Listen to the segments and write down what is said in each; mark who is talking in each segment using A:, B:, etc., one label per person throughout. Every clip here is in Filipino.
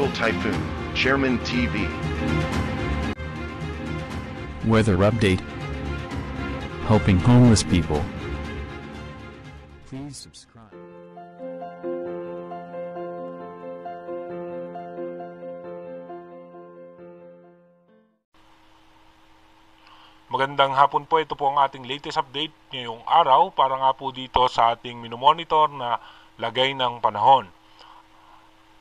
A: Tropical Typhoon, Chairman TV.
B: Weather update. Helping homeless people. Please subscribe.
C: Magandang hapon po, ito po ang ating latest update ngayong araw para nga po dito sa ating minomonitor na lagay ng panahon.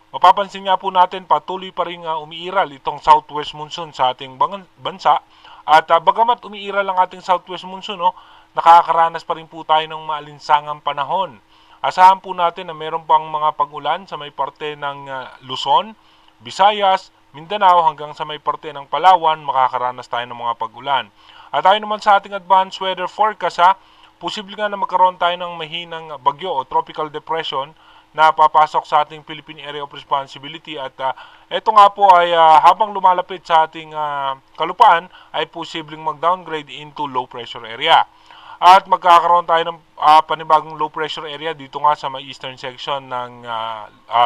C: Mapapansin nga po natin patuloy pa rin umiiral itong southwest monsoon sa ating bansa at bagamat umiiral ang ating southwest monsoon, nakakaranas pa rin po tayo ng maalinsangang panahon. Asahan po natin na meron pang mga pag-ulan sa may parte ng Luzon, Visayas, Mindanao hanggang sa may parte ng Palawan, makakaranas tayo ng mga pag-ulan. At tayo naman sa ating advanced weather forecast, posible nga na magkaroon tayo ng mahinang bagyo o tropical depression na papasok sa ating Philippine Area of Responsibility at ito nga po ay habang lumalapit sa ating kalupaan ay posibleng mag-downgrade into low pressure area. At magkakaroon tayo ng panibagong low pressure area dito nga sa may eastern section ng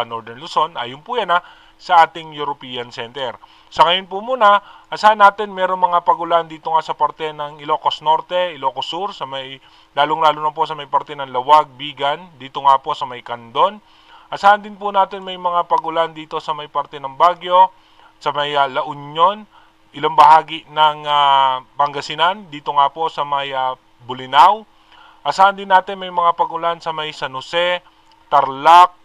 C: Northern Luzon. Ayun po yan sa ating European Center. Sa ngayon po muna, asahan natin mayroong mga pagulan dito nga sa parte ng Ilocos Norte, Ilocos Sur, sa may lalong-lalo na po sa may parte ng Lawag, Bigan, dito nga po sa may Candon. Asahan din po natin may mga pagulan dito sa may parte ng Baguio, sa may La Union, ilang bahagi ng Pangasinan, dito nga po sa may Bolinao. Asahan din natin may mga pagulan sa may San Jose, Tarlac,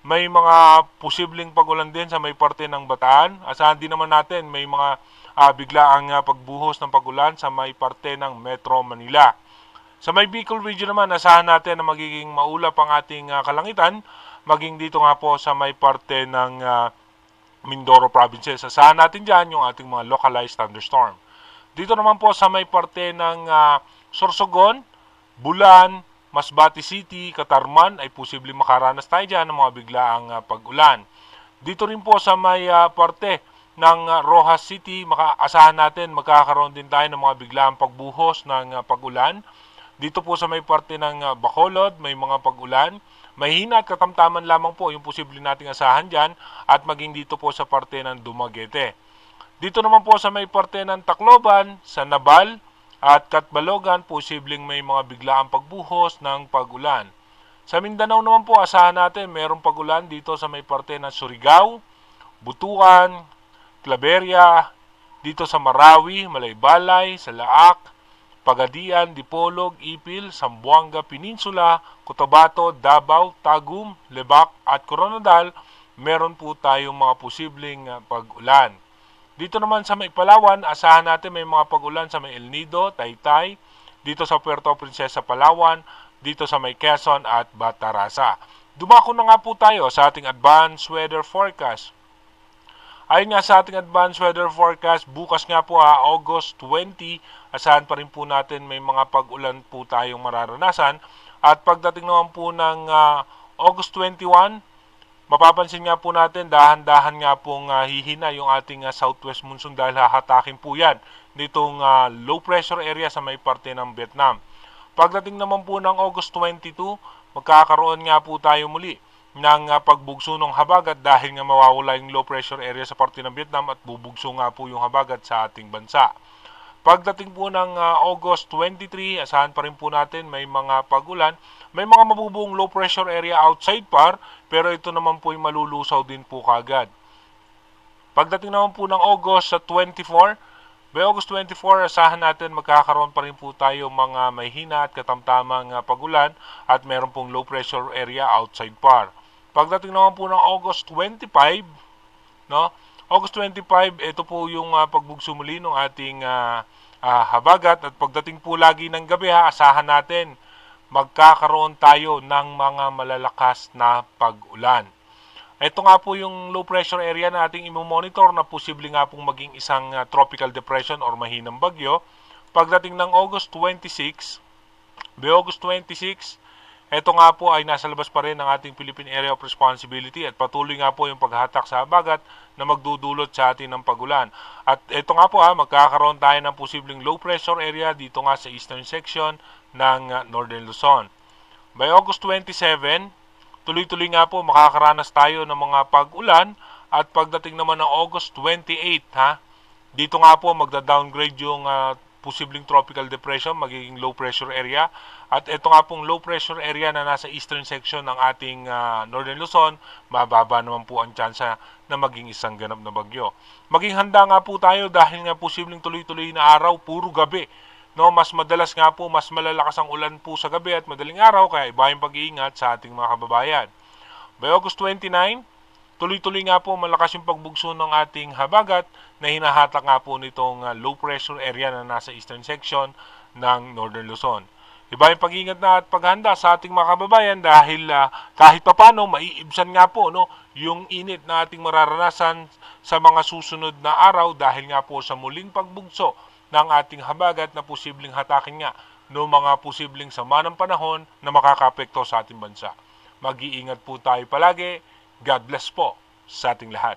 C: may mga posibleng pagulan din sa may parte ng Bataan. Asahan din naman natin may mga biglaang pagbuhos ng pagulan sa may parte ng Metro Manila. Sa may Bicol region naman, asahan natin na magiging maulap ang ating kalangitan, maging dito nga po sa may parte ng Mindoro provinces. Asahan natin dyan yung ating mga localized thunderstorm. Dito naman po sa may parte ng Sorsogon, Bulan, Masbate City, Catarman ay posibleng makaranas tayo dyan ng mga biglaang pag-ulan. Dito rin po sa may parte ng Rojas City, asahan natin magkakaroon din tayo ng mga biglaang pagbuhos ng pag-ulan. Dito po sa may parte ng Bacolod, may mga pag-ulan. Mahina at katamtaman lamang po yung posibleng nating asahan dyan at maging dito po sa parte ng Dumaguete. Dito naman po sa may parte ng Tacloban, sa Nabal, at Catbalogan, posibleng may mga biglaang pagbuhos ng pag-ulan. Sa Mindanao naman po, asahan natin mayroong pag-ulan dito sa may parte ng Surigao, Butuan, Claveria, dito sa Marawi, Malaybalay, Salaak, Pagadian, Dipolog, Ipil, Zamboanga Peninsula, Cotabato, Davao, Tagum, Lebac at Coronadal, meron po tayong mga posibleng pag-ulan. Dito naman sa may Palawan, asahan natin may mga pag-ulan sa may El Nido, Taytay, dito sa Puerto Princesa, Palawan, dito sa may Quezon at Batarasa. Dumako na nga po tayo sa ating advanced weather forecast. Ayon nga sa ating advanced weather forecast, bukas nga po August 20, asahan pa rin po natin may mga pag-ulan po tayong mararanasan. At pagdating naman po ng August 21, mapapansin nga po natin, dahan-dahan nga pong hihina yung ating southwest monsoon dahil hahatakin po yan nitong low pressure area sa may parte ng Vietnam. Pagdating naman po ng August 22, magkakaroon nga po tayo muli ng pagbugso ng habagat dahil nga mawawala yung low pressure area sa parte ng Vietnam at bubugso nga po yung habagat sa ating bansa. Pagdating po ng August 23, asahan pa rin po natin may mga pag-ulan. May mga mabubuong low pressure area outside par, pero ito naman po ay malulusaw din po kagad. Pagdating naman po ng August 24, by August 24, asahan natin magkakaroon pa rin po tayo mga mahina at katamtamang pag-ulan at meron pong low pressure area outside par. Pagdating naman po ng August 25, August 25, ito po yung pagbugso muli ng ating habagat at pagdating po lagi ng gabi, asahan natin magkakaroon tayo ng mga malalakas na pag-ulan. Ito nga po yung low pressure area na ating i-monitor na posible nga pong maging isang tropical depression or mahinang bagyo. Pagdating ng August 26, by August 26, ito nga po ay nasa labas pa rin ng ating Philippine Area of Responsibility at patuloy nga po yung paghatak sa habagat na magdudulot sa atin ng pagulan. At ito nga po magkakaroon tayo ng posibleng low pressure area dito nga sa eastern section ng Northern Luzon. By August 27, tuloy-tuloy nga po makakaranas tayo ng mga pag-ulan At pagdating naman ng August 28, dito nga po magda-downgrade yung posibleng tropical depression, magiging low pressure area. At ito nga pong low pressure area na nasa eastern section ng ating Northern Luzon, mababa naman po ang tsansa na maging isang ganap na bagyo. Maging handa nga po tayo dahil nga posibleng tuloy-tuloy na araw, puro gabi. No, mas madalas nga po, mas malalakas ang ulan po sa gabi at madaling araw, kaya iba yung pag-iingat sa ating mga kababayan. By August 29, tuloy-tuloy nga po malakas yung pagbugso ng ating habagat na hinahatak nga po nitong low pressure area na nasa eastern section ng Northern Luzon. Iba yung pag-iingat na at paghanda sa ating mga kababayan dahil kahit papano maiibsan nga po yung init na ating mararanasan sa mga susunod na araw dahil nga po sa muling pagbugso ng ating habagat na posibleng hatakin nga ng mga posibleng sama ng panahon na makakapekto sa ating bansa. Mag-iingat po tayo palagi. God bless po sa ating lahat.